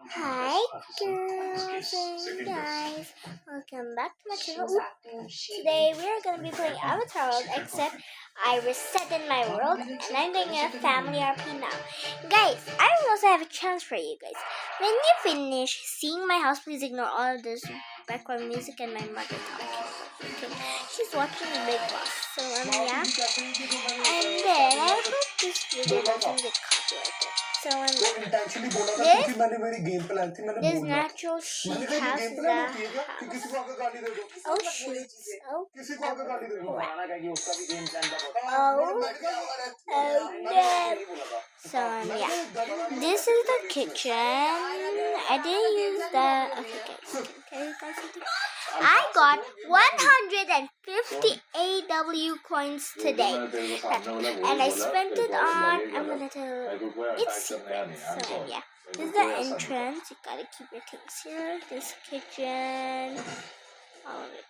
Hi girls and guys, welcome back to my channel. Today we are going to be playing Avatar World, except I reset in my world and I'm doing a family RP now. Guys, I also have a challenge for you guys. When you finish seeing my house, please ignore all of this background music and my mother talking. Okay, she's watching the Big Boss, so yeah. And then I hope this video doesn't get copyrighted. So this natural sheep house is the house. Oh shoot! Oh, no. So yeah, this is the kitchen. I didn't use the. Okay, guys. Can you guys see? I got 150 AW coins today, and I spent it on. I'm gonna tell it's secret. So yeah, this is the entrance. You gotta keep your things here. This kitchen, all of it.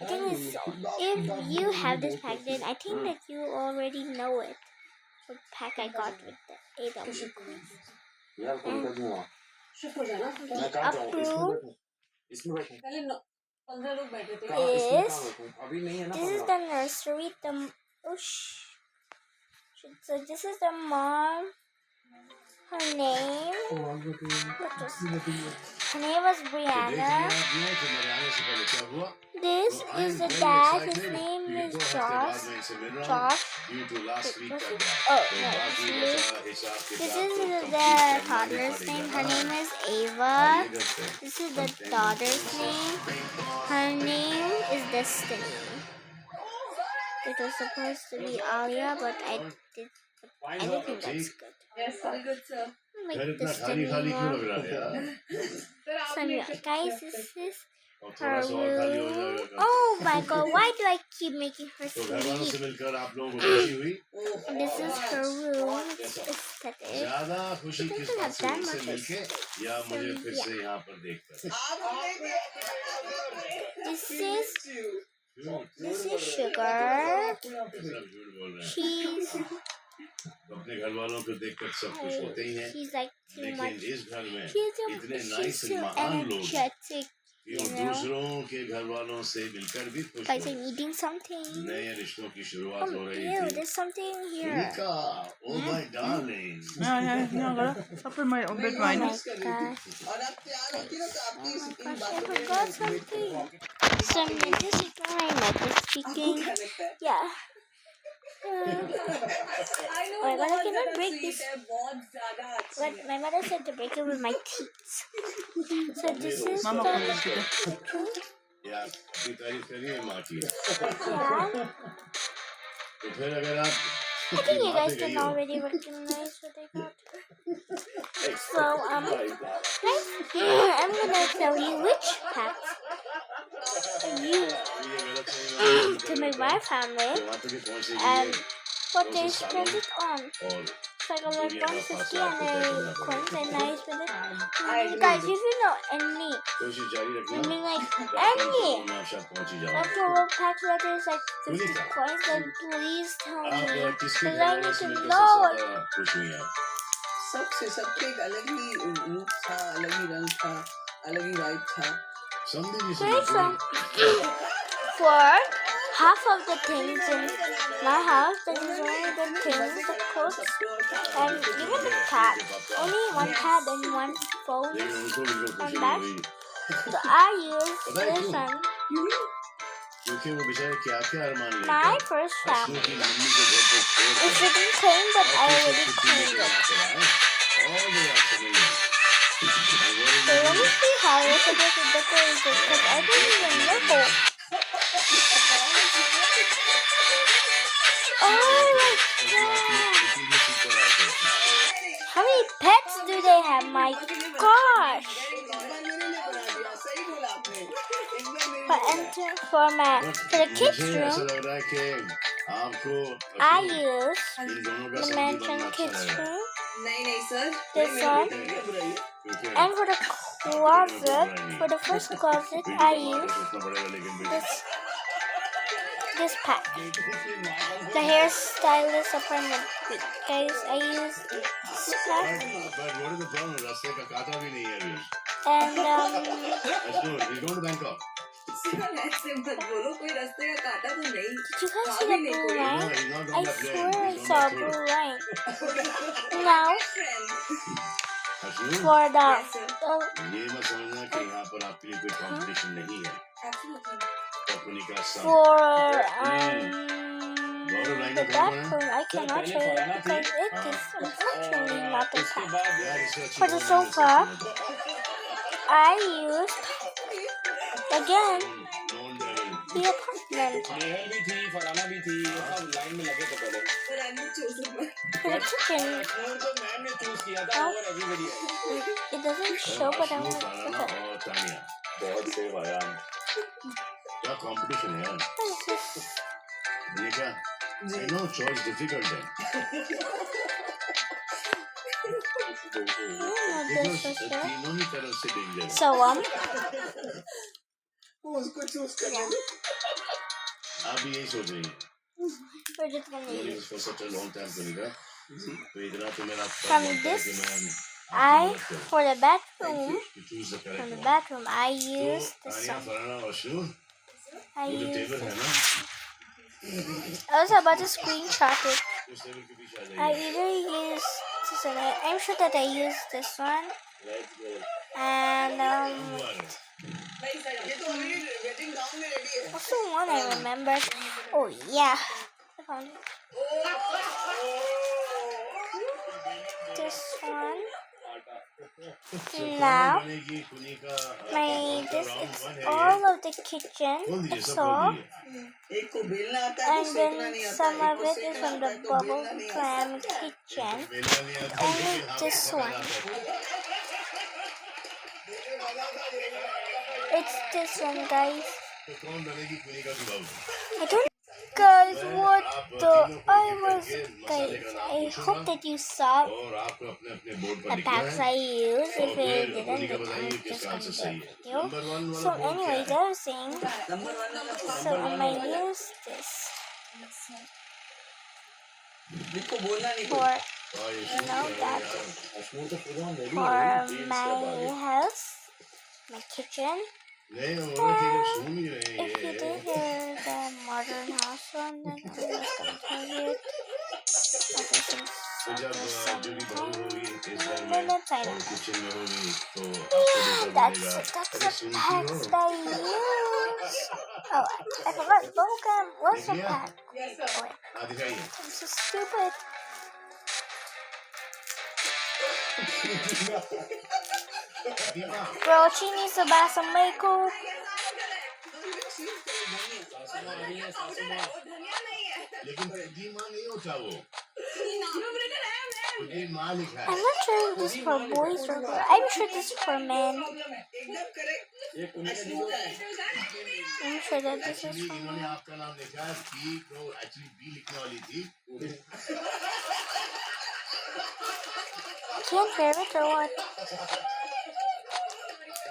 I think it's, if you have this pack, then I think that you already know it. What pack I got with the AW coins. This is the nursery. So this is the mom. Her name was Brianna. This is the dad. His name is Josh. Oh no, this is the toddler's name. Her name is Ava. This is the daughter's name. Her name is Destiny. It was supposed to be Alia, but I think that's good. Yes, very good, sir. Make Destiny more. So yeah, guys, this is her room. Oh my god, why do I keep making her sleep? This is her room. It's aesthetic. It doesn't have that much aesthetic. So, yeah. This is Sugar. अपने घर वालों को देखकर सब खुश होते ही हैं लेकिन इस घर में इतने नाइस महान लोग कि दूसरों के घर वालों से मिलकर भी खुश नए रिश्तों की शुरुआत हो रही थी Nika, oh my darling Upper my bed mine. I forgot something. So this is my mother speaking. Yeah. Oh my god, I cannot break this. But my mother said to break it with my teeth. So this is Mama the यार अपनी तारीफ करिए माँ की yeah. तो फिर अगर आप I think you guys can already recognize what they got. So guys, I'm gonna tell you which packs I use to make my family and what they spend it on. So I got like 150 and a coins and I spend it. Guys, if you know any, I mean like any, like a little pack that is like 50 coins, then please tell me, because I need to know it. सबके एक अलग ही रूप था, अलग ही रंग था, अलग ही vibe था. For half of the things in my house, that is only the things, the clothes, and even the pad. Only one pad and one phone and that. So I use this one. My first family. It's getting clean, but I already cleaned it. So let me see how we're supposed to decorate it, because I didn't even know. Oh my god! How many pets do they have? My gosh! For the kids' room, I use the mansion kids' room. This one. And for the closet, for the first closet, I use this pack. The hairstylist appointment. Guys, I use this pack. But what is the problem? रास्ते का काटा भी नहीं है अभी. And Ashnu, we go to Bangkok. ऐसे मत बोलो, कोई रास्ते का काटा तो नहीं. did you guys see Kabi the नहीं blue कोई. No, line? he's not I on the plane. swear I He's saw on a the blue tour. line. Now Ashnu, for the ये मत समझना कि यहाँ पर आपके लिए कोई कंपटीशन नहीं है. Kapunika son. for Gaurav, line the में कौन back कौन है? room. I cannot show you because it is unfortunately not the उसके pack. बाद यार इससे अच्छी For the कौन है? sofa, I used again Known devil. the apartment. Nehal भी थी, फराना भी थी, ये सब लाइन में लगे थे पहले. For the kitchen, अश्नूर को मैम ने चूज किया था और everybody. it doesn't show, but I Ashnu, want to Farhana put it. और तानिया. बहुत सेव आया. क्या कंपटीशन है यार? What is this? देखा? I know choice difficult है. This was here. तीनों ही तरफ से डेंजर है. So उसको चूज करने दो. आप भी यही सोच रही हैं. we're just gonna Knowing use this for such a long time, Kanika. तो इतना तो मेरा From this, for the bathroom. to choose the From correct the one. bathroom, I तो used this Tania, one. Farhana और अश्नू, I वो जो used टेबल है this. ना, I was about to screenshot it. उस टेबल के पीछे आ I जाइए. either used this one. I'm sure that I used this one. And ऊपर. ये तो ऑलरेडी वेडिंग गाउन में रेडी है. what's the one I remember? Oh yeah, I found it. This one. Now बनेगी Kunika, my this round is one है all ये. of the kitchen. खोल दीजिए, That's सब खोल all. दीजिए. एक को बेलना आता है, And तो सेकना then नहीं आता. some एक of को it is सेकना from आता the है, तो bubble बेलना नहीं आता. clam kitchen. बेलना नहीं आता, Only लेकिन हाथ this पकड़ one. आता है. It's this one, guys. तो कौन बनेगी कुनिका की बहू? I don't. Guys, what the? Guys, I hope that you saw और आपको अपने अपने बोर्ड पर the लिखना packs है. I used. और If फिर you didn't, कुनिका then बताइए I'm just किसका gonna आंसर do सही it है. with you. Number one So, वाला बोर्ड क्या anyways, है? I was saying, number one वाला so I'm gonna use this जिसको बोलना नहीं for, और ये you know, that अश्नूर तो पूरा ready for my house, my kitchen. नहीं वो लोग ठीक है, सुन ही रहे हैं If you ये. did hear the modern house one, then I'm just gonna tell you it. Okay, so तो जब जो भी बहू होगी इस घर में minutes I और know. किचन में होगी तो आपको देखकर That's बोलेगा that's अरे the सुनती packs हो. that I use. Oh, I forgot bubblegum was a Yeah. pack. Oh, wait, हाँ दिखाइए. I'm so stupid. Deepa. Bro, she needs to buy some makeup. लेकिन खुदी माँ नहीं होता वो. खुदी माँ लिखा I'm है. not sure if this is for boys or girls. I'm sure this is for men. एकदम करेक्ट. ये कुनिका जी को I'm sure that this is actually for इन्होंने men. आपका नाम लिखा है पी तो एक्चुअली बी लिखने वाली थी. Can't hear it or what?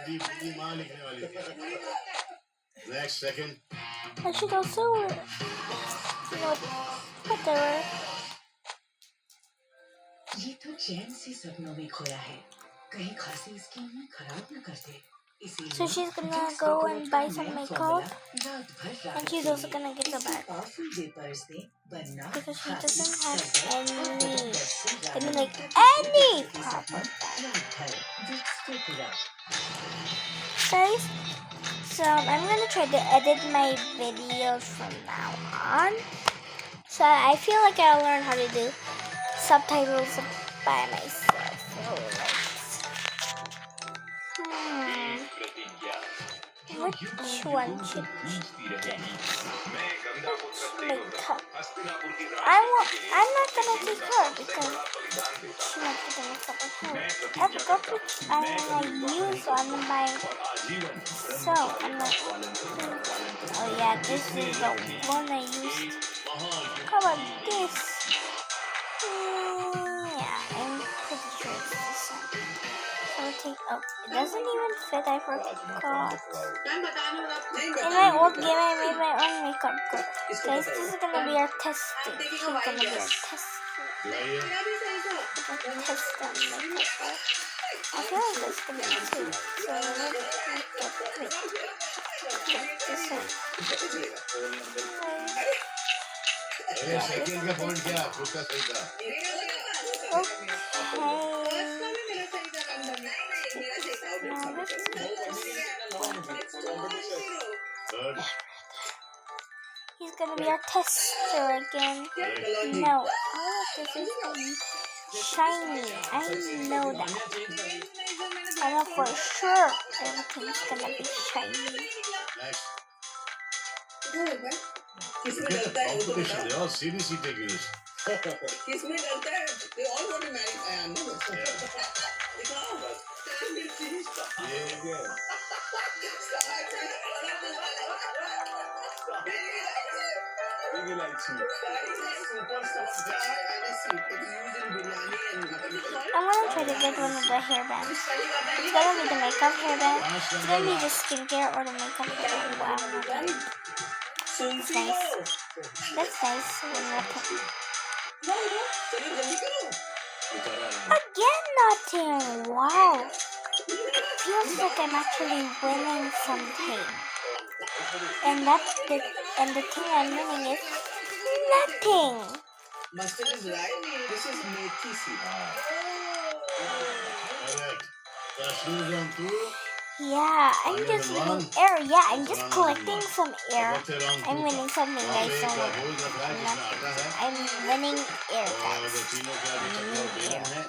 खुदी माँ लिखने वाली थी. Next second. I should also, you know, whatever. ये तो चैन से सपनों में खोया है, कहीं खांसी इसकी नींद खराब न कर दे. इसीलिए So she's gonna go and buy some makeup, and she's also gonna get a bag powerful vapours से बनना because she खांसी, doesn't have दर्द, any, और I mean, बरसे like राहत any के proper सपने. bag. रात भर Vicks Vapora. Guys, so I'm gonna try to edit my videos from now on. So I feel like I'll learn how to do subtitles by myself. So which one should makeup? I'm not gonna take her because she might be gonna mix up with her. I forgot which I'm gonna use on my. So I'm not. Oh yeah, this is the one I used. How about this? Yeah, I'm pretty sure it's this one. So I'll take. Oh, it doesn't even fit. I forgot. In my old game, I made my own makeup girl. Guys, this is gonna be our test. She's gonna be our test. दिखाइए. test them like this. I feel like that's gonna be two. So let's wait. This one. अरे second का point क्या उसका सही था Okay. Now let's third He's gonna be our tester again. No. Oh, this is shiny. I know that. I know for sure everything's gonna be shiny. Next किसमें डरता है वो तो कंपटीशन बताओ दे और सीरीज ही टेक इट किसमें डरता है they all want to marry Ayan no दिखाओ ये I'm gonna try to get one of the hairbands. It's gonna be the makeup hairband. It's gonna be the skincare or the makeup hairband. Wow, I'm not done. It's nice. That's nice. One more time. चलो जल्दी करो Again, nothing. Wow. Feels like I'm actually winning something. And the thing I'm winning is nothing. Mustard is right. This is methi seed. Correct shoes on to Yeah, I'm just winning air. Yeah, I'm just collecting some air. I'm winning something, guys. So बोल रखा है जिसमें आता है I'm winning air, और guys. तीनों का भी चक्कर बेलन है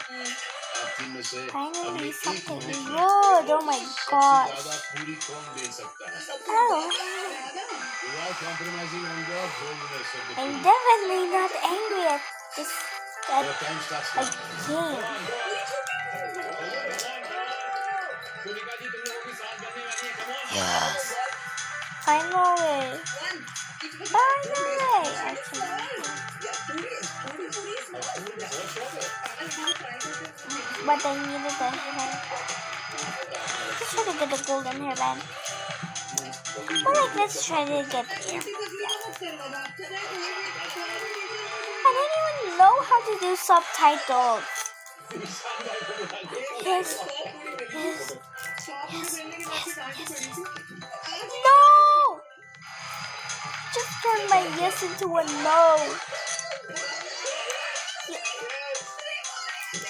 आप तीन में से Finally, अभी एक something होने की good. Oh my सबसे gosh. ज्यादा पूरी कौन दे सकता है Oh, without compromising on the wholeness of the I'm food. definitely not angry at this Your at time starts a now. game. Yes. Finally. Finally. But I needed the hairband. Let's try to get the golden hairband. Alright, let's try to get here. I don't even know how to do subtitles. Yes. No! Just turn my yes into a no.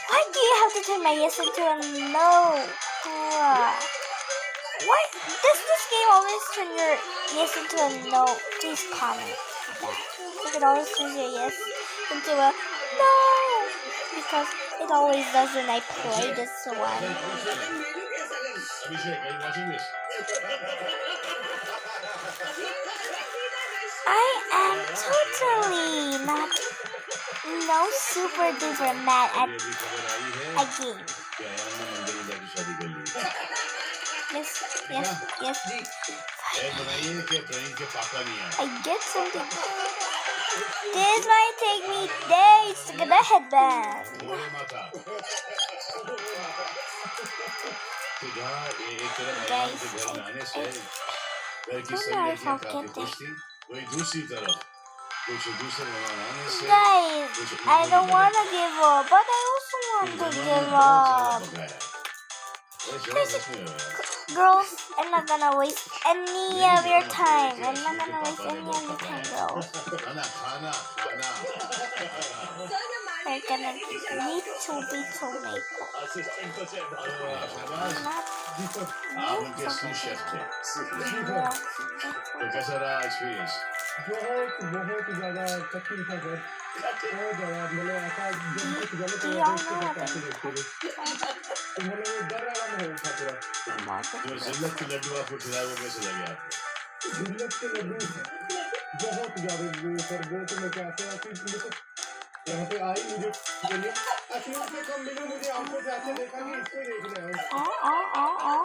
Why do you have to turn my yes into a no? Why does this game always turn your yes into a no? Please comment that. You could always turn your yes into a no. Because it always does when I play this one. Abhishek, are you watching this? I am totally not super duper mad at अभी खबर आई है a game. कि अयान ने मंदिर में जाके शादी कर ली Yes. ऐड बनाइए कि ट्रेनिंग के पापा नहीं आए I get something. This might take me days to get a headband. मोरे माता तो जहाँ एक तरफ अयान के घर में आने से घर की सही लड़कियाँ काफी खुश थी वही दूसरी तरफ कुछ दूसरे मेहमान आने से Guys, I don't want to give up, but I also want to give up. Girls, I'm not gonna waste any of your time. I'm not gonna waste any of your time, girls. खाना They're gonna need to be tomato. Not आप उनके school chef थे तो कैसा रहा experience बहुत ज्यादा कठिन था सर बहुत ज्यादा मतलब ऐसा जब कुछ गलत Do हुआ y'all तो know what काफी देखते थे तो मतलब वो डर वाला माहौल था पूरा जो जिल्लत के लड्डू आपको खिलाए वो कैसे लगे आपको जिल्लत के लड्डू बहुत ज्यादा वो सर वो तो मैं कहते हैं कि देखो यहाँ पे आई मुझे बोलिए एक्चुअली उससे कम मिले मुझे आंखों से ऐसे देखा कि इसको देख रहे हैं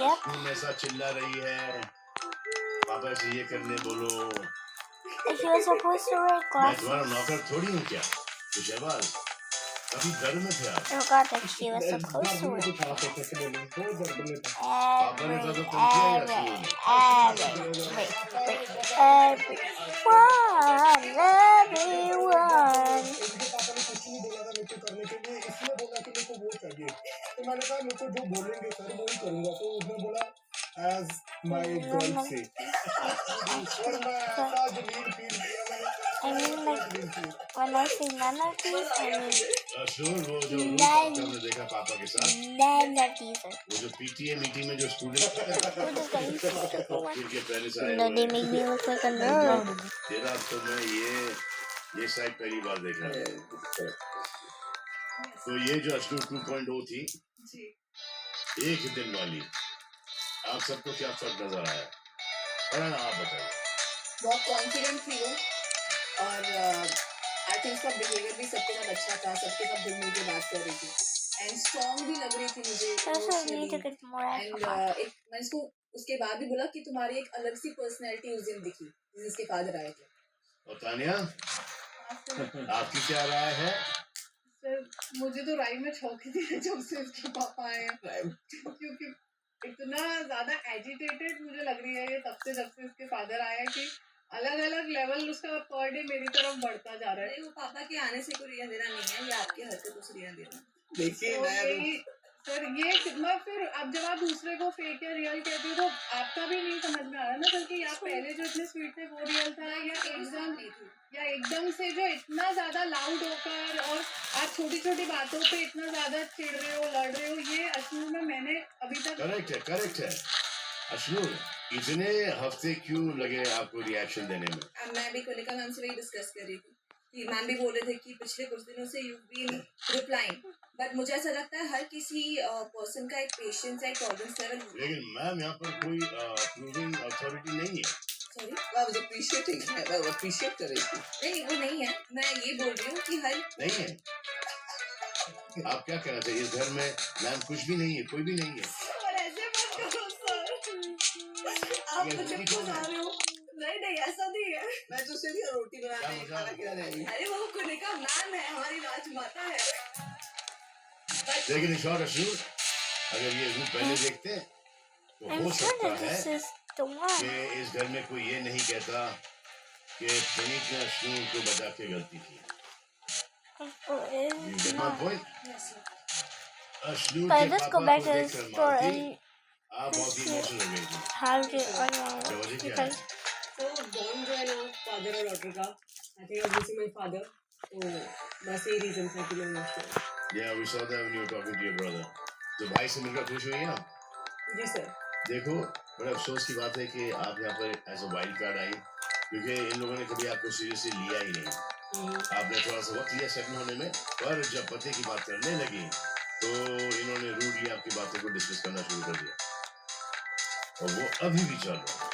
Yep. तुम ऐसा चिल्ला रही है पापा से ये करने बोलो He was supposed to wear मैं glasses. तुम्हारा नौकर थोड़ी हूँ क्या तो शहबाज अभी घर में थे आप। forgot that she was so close to दर्द में it. तो था, तो कैसे बोलूं, बहुत दर्द में था। पापा ने तो तुम किया या Everyone सुन? इनके पापा ने कुछ नहीं बोला था मेरे को करने के लिए, इसने बोला कि मेरे को वो चाहिए, तो मैंने कहा मेरे को जो बोलेंगे सर वो ही करूंगा, तो उसने बोला एज माय गर्ल से, और मैं ऐसा जमीन फील किया मैंने। I mean, like, when I say none of these, I mean assure, वो जो रूप None. आपने देखा पापा के साथ, none of these are. वो जो पीटीए मीटिंग में जो स्टूडेंट What is that? जिनके पहले से आए No, हुए they हैं। make me look like a nerd. तेरा तो मैं ये साइड पहली बार देख रहा हूँ। तो ये जो अशोर 2.0 थी, एक ही दिन वाली, आप सबको क्या फर्क नजर आया? और ना आप बताइए। बहुत कॉन्फिडेंट थी वो, और आई थिंक उसका बिहेवियर भी सबके साथ अच्छा था, सबके साथ घुल मिल के बात कर रही थी, एंड स्ट्रॉन्ग भी लग रही थी मुझे That's why we need to get more and alcohol. मैंने इसको उसके बाद भी बोला कि तुम्हारी एक अलग सी पर्सनैलिटी उस दिन दिखी जिस इसके फादर आए थे। और तानिया, आपकी क्या राय है? सर मुझे तो राई में छौंकी थी जब से इसके पापा आए हैं, क्योंकि इतना ज्यादा एजिटेटेड मुझे लग रही है ये तब से जब से इसके फादर आए हैं कि अलग अलग लेवल उसका पर डे मेरी तरफ बढ़ता जा रहा है। वो पापा के आने से कोई रिया देना नहीं है, ये आपकी हरकतों से रिया देना। देखिए तो मैं यही सर, ये कितना फिर अब जब आप दूसरे को फेक या रियल कहते हो तो आपका भी नहीं समझ में आ रहा ना सर कि आप पहले जो इतने स्वीट थे वो रियल था या एकदम से जो इतना ज्यादा लाउड होकर और आप छोटी छोटी बातों पे इतना ज्यादा चिढ़ रहे हो, लड़ रहे हो, ये असल में मैंने अभी तक। करेक्ट है अशनूर, इतने हफ्ते क्यों लगे आपको रिएक्शन देने में? मैं भी कोलिका मैम से वही डिस्कस कर रही थी कि मैम भी बोल रहे थे कि पिछले कुछ दिनों से यू बीन रिप्लाइंग, बट मुझे ऐसा लगता है हर किसी पर्सन का एक पेशेंस या एक टॉलरेंस लेवल। लेकिन मैम यहाँ पर कोई प्रूविंग अथॉरिटी नहीं है। सॉरी, आई वाज अप्रिशिएटिंग, मैं अप्रिशिएट कर रही थी। नहीं वो नहीं है, मैं ये बोल रही हूँ कि हर नहीं है। आप क्या कहना चाहिए? इस घर में मैम कुछ भी नहीं है, कोई भी नहीं है। और ऐसे मत करो सर, आप मुझे बता रहे हो। नहीं ऐसा नहीं है, मैं तो सिर्फ ये रोटी बनाने खाना खिलाने आई हूँ। अरे वो कोलिका मैम है, हमारी राजमाता है। लेकिन शॉर्ट अशनूर, अगर ये रूप पहले देखते तो I'm हो sure सकता that है this is the one. कि इस घर में कोई ये नहीं कहता कि पुनीत ने अशनूर को बचा के गलती की। You get my point? Ashnoor But के let's पापा go back को to the देखकर store मालती, and आप बहुत इमोशनल हो गई थी। how to वजह क्या है? because तो बॉन्ड जो है ना फादर और डॉटर का, I think obviously my father, तो बस यही रीजन था कि मैं emotional. Yeah, we saw that when you were talking to your brother. तो भाई से मिलकर खुश हुई आप? जी सर। देखो, बड़ा अफसोस की बात है कि आप यहाँ पर एज अ वाइल्ड कार्ड आई, क्योंकि इन लोगों ने कभी आपको सीरियसली लिया ही नहीं। आपने थोड़ा सा वक्त लिया सेटल होने में, पर जब पति की बात करने लगी तो इन्होंने रूडली आपकी बातों को डिस्कस करना शुरू कर दिया, और वो अभी भी चल रहा है।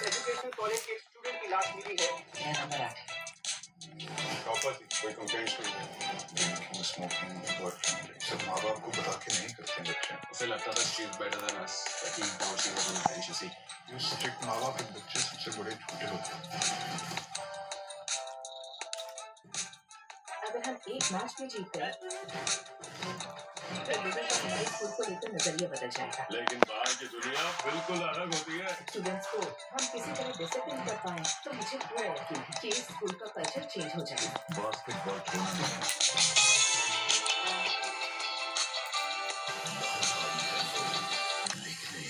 एजुकेशन कॉलेज के स्टूडेंट की लाश मिली है। मेरा नंबर 8। पापा जी कोई कंप्लेंट्स नहीं है। स्मोकिंग बॉयफ्रेंड सब माँ बाप को बता के नहीं करते बच्चे। उसे लगता था she is better than us, that he now she was very she जो स्ट्रिक्ट माँ बाप के बच्चे सबसे बड़े झूठे होते हैं। अगर हम एक मैच में जीत गए तो लोगों का हमारे स्कूल को लेकर नजरिया बदल जाएगा। लेकिन बाहर की दुनिया बिल्कुल अलग होती है। स्टूडेंट्स को हम किसी तरह डिसिप्लिन कर पाए तो मुझे पूरा यकीन है कि स्कूल का कल्चर चेंज हो जाएगा। बास्केटबॉल खेलने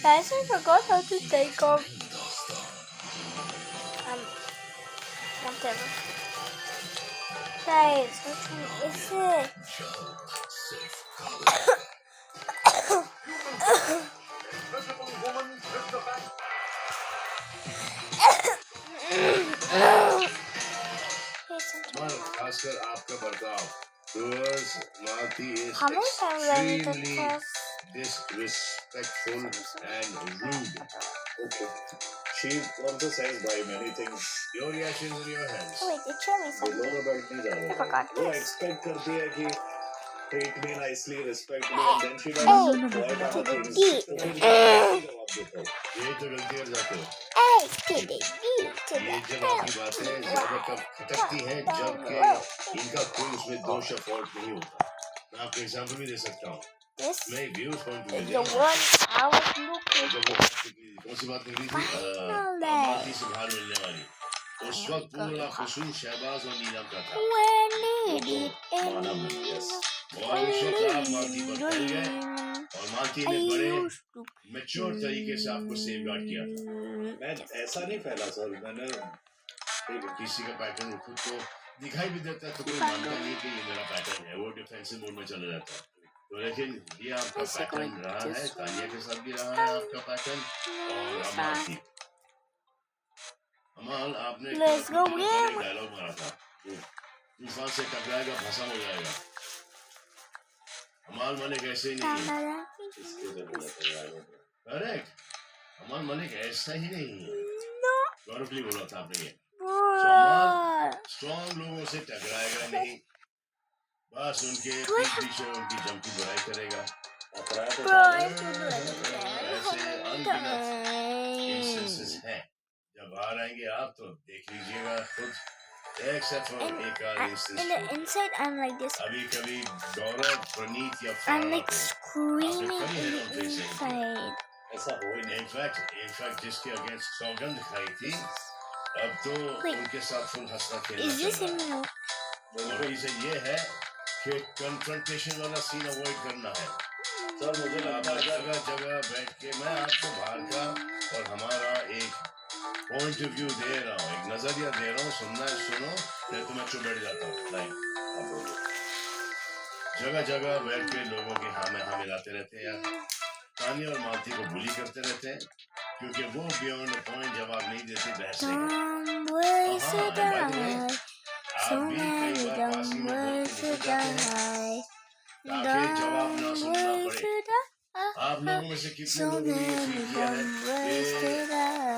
guys, I forgot how to take off whatever. Guys, which one is it? खासकर आपका बर्ताव towards Malti is How many times I need to extremely press? disrespectful and rude. Okay. She emphasized by many things. Your reactions in your hands. Oh, wait, it showed me वो something. दोनों बैठ नहीं जा I रहे। forgot वो this. Expect करती है कि treat me nicely, respect me, Hey, and then she hey, doesn't. Why to the things? D. तो फिर जवाब यही तो गलती कर जाते हो। A to the B to ये the जब आपकी बातें ज्यादा कब खटकती हैं जबकि इनका कोई उसमें दोष या फॉल्ट नहीं होता। मैं आपको एग्जाम्पल भी दे सकता हूँ। This मैं एक व्यूज पॉइंट is में the one I was looking जब वो कौन सी बात निकली थी अमाती से बाहर मिलने वाली, उस वक्त पूरा कसूर शहबाज और नीलम का था। when needed और उस वक्त आप मालती पर फैल गए और मालती ने बड़े मैच्योर तरीके से आपको सेफगार्ड किया था। मैं ऐसा नहीं फैला सर, मैंने किसी का पैटर्न खुद को दिखाई भी देता है तो कोई मानता नहीं कि ये मेरा पैटर्न है, वो डिफेंसिव मोड में चला जाता है। तो लेकिन ये आपका पैटर्न रहा है, तानिया के साथ भी रहा है आपका पैटर्न और अमाल थी। अमाल आपने डायलॉग मारा था, तूफान से टकराएगा भस्म हो जाएगा। अमाल मलिक ऐसे ही नहीं है, करेक्ट। अमाल मलिक ऐसा ही नहीं है, गौरवली बोला था आपने ये। स्ट्रॉन्ग लोगों से टकराएगा नहीं, बस उनके पीछे उनकी जमती बुराई करेगा। ऐसे अनगिनत इंस्टेंसेस हैं, जब बाहर आएंगे आप तो देख लीजिएगा खुद। Except for एक in the inside I'm like this. अभी कभी गौरव, प्रणीत या I'm like screaming in the inside. ऐसा हो ही नहीं। इनफैक्ट जिसके अगेंस्ट सौगंध खाई थी, अब तो उनके साथ फुल हंसना खेलना Is this चल रहा him? है। और रीजन ये है कि कन्फ्रंटेशन वाला सीन अवॉइड करना है। सर मुझे लगता है जगह बैठ के मैं आपको बाहर का और हमारा एक पॉइंट ऑफ व्यू दे रहा हूँ, एक नजरिया दे रहा हूँ, सुनना है सुनो, नहीं तो मैं चुप बैठ जाता हूँ। लाइन जगह जगह बैठ के लोगों के हाँ में हाँ मिलाते रहते हैं यार। तानिया और मालती को बुली करते रहते हैं क्योंकि वो बियॉन्ड पॉइंट जवाब नहीं देते, बहस नहीं करते। आप भी कई बार पास में बोलते जाते हैं ताकि जवाब ना सुनना पड़े। आप लोगों में से कितने लोगों ने ये फील किया है कि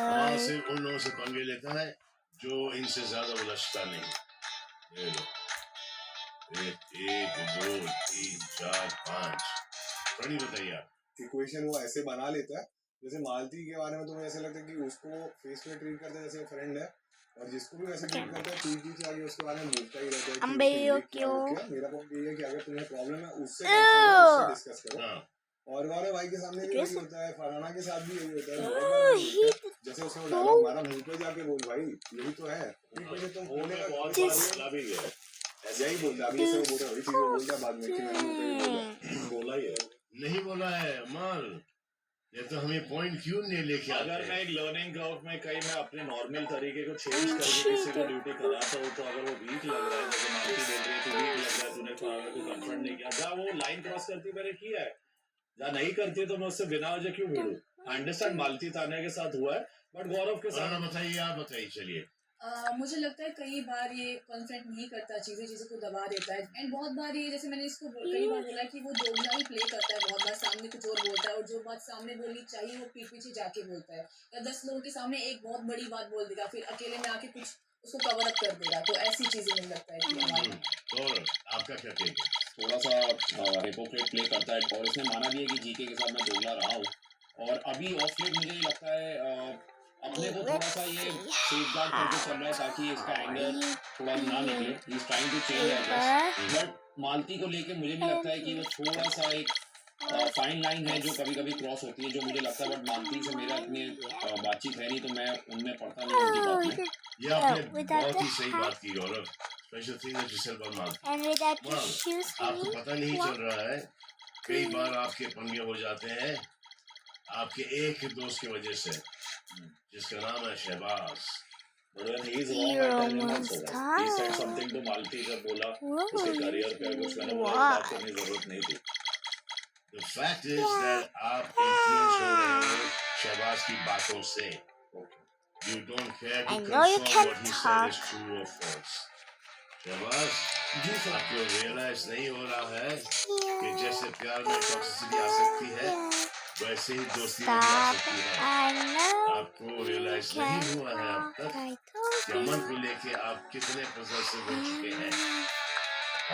वहाँ से उन लोगों से पंगे लेता है जो इनसे ज्यादा उलझता नहीं। ये लो, 1 2 3 4 5। प्रणीत बताइए आप। इक्वेशन वो ऐसे बना लेता है जैसे मालती के बारे में तुम्हें ऐसा लगता है कि उसको फेस पे ट्रीट करते हैं जैसे फ्रेंड है, और जिसको भी वैसे ट्रीट करता है पीछे आगे उसके बारे में बोलता ही रहता है कि मेरा पॉइंट ये है कि अगर तुम्हें प्रॉब्लम है उससे डिस्कस करो। और गौरव भाई के सामने भी यही होता है, फरहाना के साथ भी यही होता है। जैसे उसने डायलॉग मारा मुंह पे जाके बोल भाई यही तो है, तुम बोले यही बोलता अभी से बोल रहा वही चीज बोलता बाद में बोला ही है नहीं बोला है अमल। ये तो हमें पॉइंट क्यों नहीं लेके आते? अगर मैं एक लर्निंग कर्व में कहीं मैं अपने नॉर्मल तरीके को चेंज करके किसी को ड्यूटी कराता हूँ तो अगर वो वीक लग रहा है, जैसे मालती बोल रही है तो वीक लग रहा है, तूने फरहाना को कंफ्रंट नहीं किया, जहाँ वो लाइन क्रॉस करती मैंने किया है, जहाँ नहीं करती है तो मैं उससे बिना वजह क्यों भिड़ूं? अंडरस्टैंड मालती तानिया के साथ हुआ है, बट गौरव के साथ बताइए, आप बताइए। चलिए मुझे लगता है कई बार ये कॉन्फ्रेंट नहीं करता, चीज़ें को दबा देता है। एंड बहुत बार ये जैसे मैंने इसको कई बार बोला कि वो दोगला ही प्ले करता है, बहुत बार सामने कुछ और बोलता है और जो बात सामने बोलनी चाहिए वो पीठ पीछे जाके बोलता है, या 10 लोगों के सामने एक बहुत बड़ी बात बोल देगा फिर अकेले में आके कुछ उसको कवर अप कर देगा। तो ऐसी चीज़ें मुझे लगता है कि और आपका क्या कहते हैं? थोड़ा सा हिपोक्रेट प्ले करता है और इसने माना भी है कि जीके के साथ मैं दोगला रहा हूँ। और अभी ऑफ लेट मुझे लगता है अपने को थोड़ा सा ये सेफगार्ड करके चल रहा है ताकि इसका एंगर थोड़ा ना निकले। He is trying to change I guess, but Malti को लेके मुझे भी लगता है कि वो थोड़ा सा एक फाइन लाइन है जो कभी कभी क्रॉस होती है, जो मुझे लगता है। बट मालती से मेरा इतनी बातचीत है नहीं तो मैं उनमें पढ़ता नहीं उनकी बात में। ये आपने बहुत ही सही बात की Gaurav. Special thing that you said about Malti. आपको पता नहीं चल रहा है, कई बार आपके पंगे हो जाते हैं आपके एक दोस्त की वजह से जिसका नाम है शहबाज। समथिंग तो मालती जब बोला उसके करियर पे कुछ मैंने बात करने की जरूरत नहीं थी। The fact is that आप इन्फ्लुएंस हो रहे हो शहबाज की बातों से। You don't care to confirm what he said is true or false. Shahbaz आपको रियलाइज नहीं हो रहा है कि जैसे प्यार में टॉक्सिसिटी आ सकती है वैसे ही दोस्ती में आ सकती है। आपको रियलाइज नहीं हुआ है अब तक कि अमन को लेके आप कितने पॉसेसिव हो चुके हैं।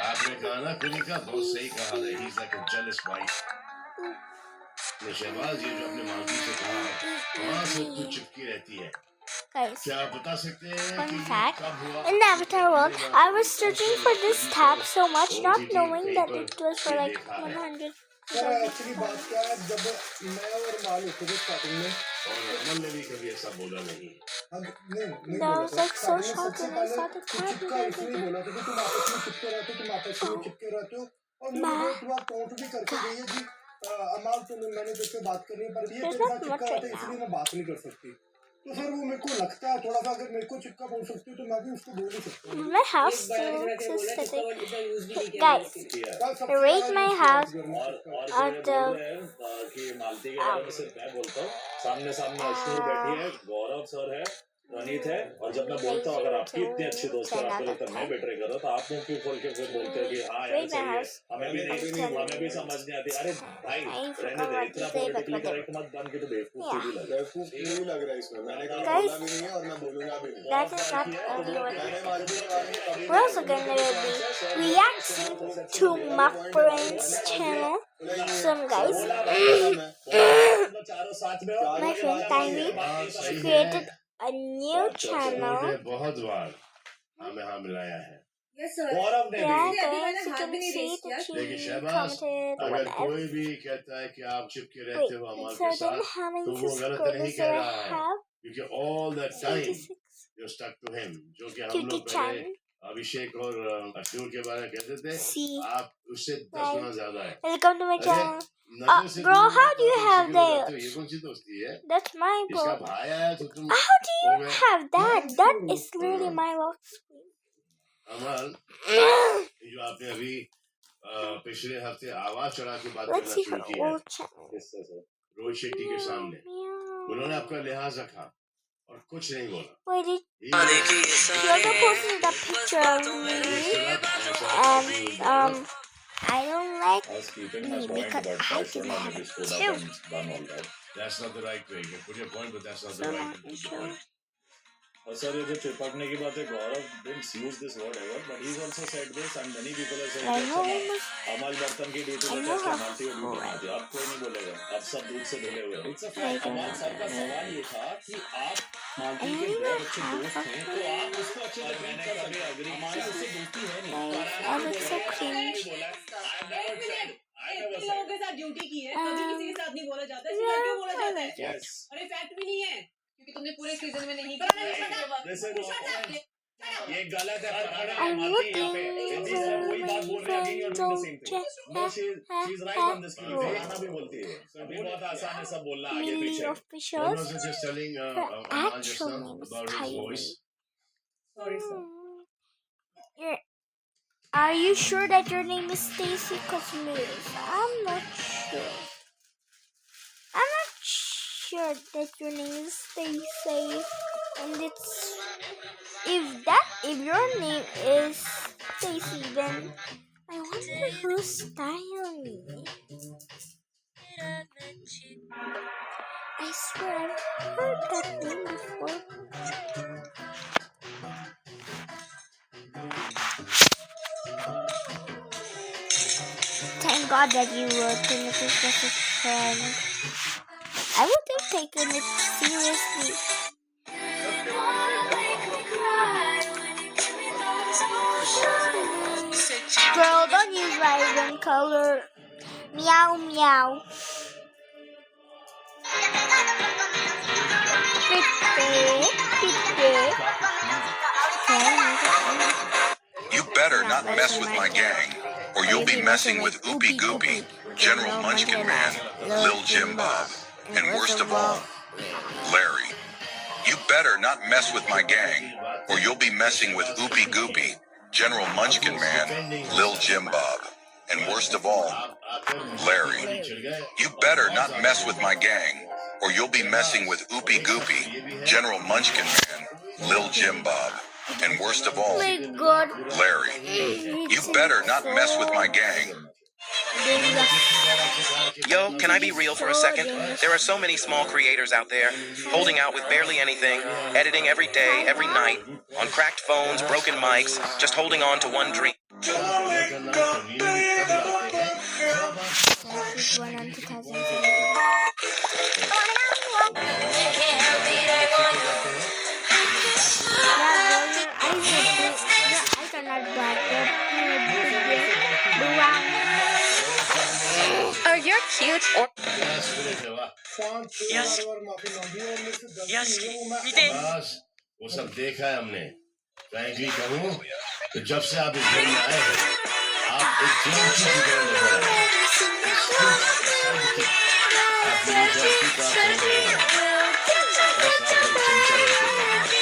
आपने कहा ना कुलिका, बहुत सही कहा है, he is like a jealous wife. Shahbaz ये जो अपने मालकिन से कहा वहाँ से तू चिपकी रहती है, Guys, क्या आप बता सकते हैं fun कि fact, कब हुआ? in Avatar World, I was searching for this tab so much, not knowing that it was for like 100. Sir actually बात क्या है, जब मैं और माल होते थे स्टार्टिंग में, और अमन ने भी कभी ऐसा बोला नहीं। नहीं That बोला was था। like so स्टार्टिंग में shocked सबसे when I पहले saw the tab. चिपका इसलिए बोला था कि तुम आपस में चिपके रहते हो, तुम आपस में चिपके रहते हो, और मुझे बहुत बार काउंट भी करके गई है कि अमाल तुम मैंने तुझसे बात करनी है, पर ये तेरे साथ चिपका रहता है इसलिए मैं बात नहीं कर सकती। तो सर वो मेरे को लगता है थोड़ा सा, अगर मेरे को चिपका बोल सकती हो तो मैं भी उसको बोल ही सकता हूँ। My house looks aesthetic. Guys, rate my house at the कि मालती के बारे में सिर्फ मैं बोलता हूँ, सामने सामने अश्नूर बैठी है, गौरव सर है, रनीत है, और जब मैं बोलता हूँ अगर आपकी इतनी अच्छी दोस्त है आपको लगता है मैं बेटरे कर रहा तो आप मुंह क्यों खोल के फिर बोलते हो कि हाँ यार सही है, हमें भी समझ नहीं आती। अरे भाई रहने दे, इतना पॉलिटिकली करेक्ट मत बन के, तो बेवकूफ भी लग रहा है इसमें, मैंने कहा बोला भी नहीं है और मैं बोलूंगा भी नहीं। that is not we're also gonna be reacting to my friend's channel. Some guys, my friend Tiny created a new channel. बहुत बार हमें हाँ मिलाया है। Yes, sir. गौरव ने Yeah, भी guys, you can see that she देखिए शहबाज, commented अगर whatever. कोई भी कहता है कि आप चिपके Wait, रहते हो अमाल so के then साथ, how many तो वो गलत नहीं subscribers कह do I रहा है, have? क्योंकि all that time 76. you're stuck to him, जो कि हम Cutie लोग पहले Chan. अभिषेक और अश्नूर के बारे में कहते थे, See. आप उससे 10 गुना ज्यादा है। Welcome to my अरे, channel. नजर से Bro, दूर how do you किसी have को बताते हो, that? ये कौन सी दोस्ती है? That's my इसका bro. भाई आया तो तुम How do हो you गए। have that? That is literally my lock screen. अमल, ये जो आपने अभी पिछले हफ्ते आवाज चढ़ा के बात Let's करना see शुरू her किया है old channel. रोहित शेट्टी के सामने, Meow. उन्होंने आपका लिहाज रखा और कुछ नहीं बोला। Wait, did ये- she also posted a picture of me? And I don't like housekeeping me has point, because but I I should can not have maybe it stood up too. and done all that. That's not the right way. You put your point, but that's not the So right my way to put the intro. point. और sir ये जो चिपकने की बात है, गौरव didn't use this word ever, but he's also said this, and many people have said I that know अच्छा, almost. अमल बर्तन की ड्यूटी I में know कैसे how मालती है ड्यूटी बनाती है, अब कोई नहीं बोलेगा, अब सब दूध से धुले हुए। It's a fact. Amal sir का सवाल ये था कि आप मालती के बहुत अच्छे दोस्त हैं, तो आप उसको अच्छे से ट्रीट कर सकते हैं। हमारी उससे दोस्ती है नहीं। Guys, I look so cringe. इतने लोगों के साथ ड्यूटी की है, कभी किसी के साथ नहीं बोला जाता है, इसके क्यों बोला जाता है? Yes. अरे फैक्ट भी नहीं है। क्योंकि तुमने पूरे सीजन में नहीं This is ये गलत है। I'm मालती यहाँ पे looking जिस तरह कोई for बात my बोल रही है अभी you're doing the same thing. No, friends. she's right on this. गाना भी बोलती है। अभी बहुत आसान है सब बोलना आगे Meaning पीछे। of One pictures. was just telling Her Aman just actual now name is about his Kylie. voice. Sorry, sir. Are you sure that your name is Stacy Cosmos? I'm not sure. I'm not sure that your name is Stacy. And if your name is Stacy, then I wonder who's styling me. I swear I've heard that name before. Thank God that you were Timothy's best friend. I would have taken it seriously. Girl, don't use vibrant color. Meow meow. You better not mess with my gang, or you'll be messing with Oopie Goopy, General Munchkin Man, Lil Jim Bob, and worst of all, Larry. You better not mess with my gang, or you'll be messing with Oopie Goopy, General Munchkin Man, Lil Jim Bob, and worst of all, Larry. You better not mess with my gang, or you'll be messing with Oopie Goopy, General Munchkin Man, Lil Jim Bob, and worst of all, Larry. You better not mess with my gang. Yo, can I be real for a second? There are so many small creators out there, holding out with barely anything, editing every day, every night, on cracked phones, broken mics, just holding on to one dream. She's born on 2007. cute or Yes. yes, we did. बस वो सब देखा है हमने। Frankly कहूँ तो जब से आप इस घर में आए हैं, आप एक चमची की तरह नजर आए हैं। आप मेरी जाति का समझ रहे हैं। बस आप एक चमचा लेके जाएंगे।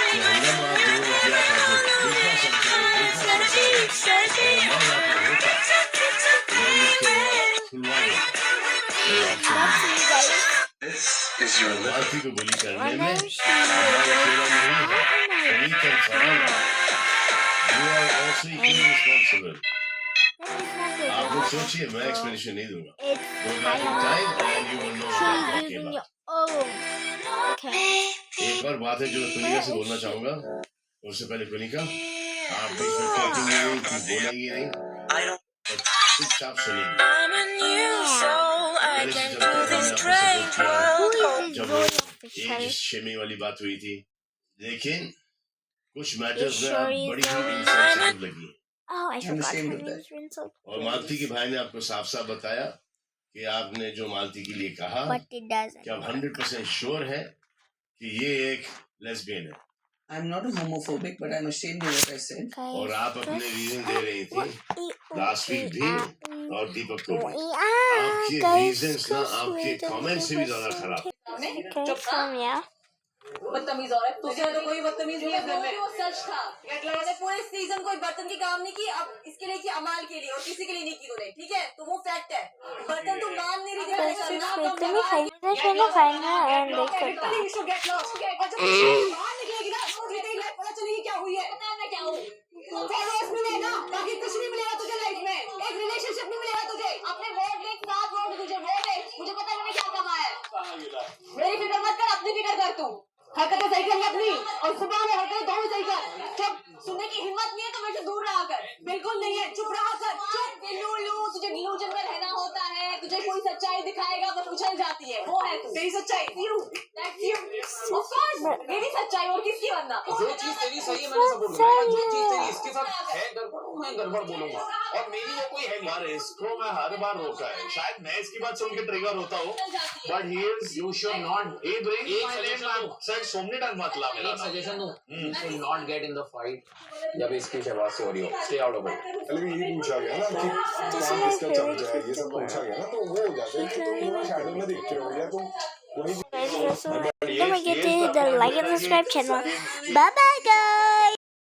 ये हंगामा आप लोगों ने किया था तो देखना समझे, मैं यहाँ पे होता, मैं मुझके बाद खुलवा देता। This is your मालती को bully करने में हमारा अकेला नहीं है। We can find out. You are also equally responsible. आप लोग सोचिए, मैं explanation नहीं दूंगा। Go back in time and you will know what I'm talking about. एक और बात है जो मैं कुनिका से बोलना चाहूँगा। उससे पहले कुनिका, आप बीच में talking नहीं, कुछ बोलेंगी नहीं, और चुपचाप सुनिए। जब एक शेमी वाली बात हुई थी, लेकिन कुछ मैटर्स में आप बड़ी ही इंसेंसिटिव लगी। और मालती के भाई ने आपको साफ साफ बताया कि आपने जो मालती के लिए कहा कि आप 100% श्योर है कि ये एक लेस्बियन है। I'm not a homophobic, but I'm ashamed of what I said. और आप अपने रीजन दे रही थी लास्ट वीक भी और दीपक को भी। आपके रीजंस ना आपके कमेंट से भी ज्यादा खराब। बदतमीज औरत, तुझे तो कोई बदतमीज नहीं है घर में। वो सच था। मैंने पूरे सीजन कोई बर्तन की काम नहीं की, अब इसके लिए की अमाल के लिए और किसी के लिए नहीं की तूने, ठीक है? तो वो फैक्ट है। बर्तन तुम मान नहीं रही थी। पता चलेगी क्या हुई है, क्या हुई ना, बाकी कुछ नहीं मिलेगा तुझे लाइफ में, एक रिलेशनशिप नहीं मिलेगा तुझे। अपने वोट देख, 7 वोट तुझे वोट है, मुझे पता है मैंने क्या कमाया है। मेरी फिक्र मत कर, अपनी फिक्र कर तू। हरकतें सही करिए अपनी, और सुबह में हरकतें दोनों सही कर। जब सुनने की हिम्मत नहीं है तो मेरे से दूर रहा कर। बिल्कुल नहीं है, चुप रहा कर। चुप लूलू, तुझे डिल्यूजन में रहना होता है। तुझे कोई सच्चाई दिखाएगा बस उछल जाती है, वो है तू। तेरी सच्चाई मेरी सच्चाई और किसकी वरना। जो चीज तेरी सही है मैंने सपोर्ट करा, जो चीज तेरी इसके साथ है गड़बड़ मैं गड़बड़ बोलूंगा, और मेरी वो कोई है नहीं। इसको मैं हर बार रोका है, शायद मैं इसकी बात सुन के ट्रिगर होता हूँ, but here's you should not a break my name sir सोमनी टंग मत ला मेरा सजेशन दो, you should not get in the fight जब इसकी शहबाज से हो रही हो, स्टे आउट ऑफ इट। पहले ये पूछा गया ना कि कौन किसका चमचा है, ये सब पूछा गया ना, तो वो हो जाता है कि तुम थोड़ा शैडो में देखते हो या तो वही। Don't forget to hit the like and subscribe channel. Bye bye guys.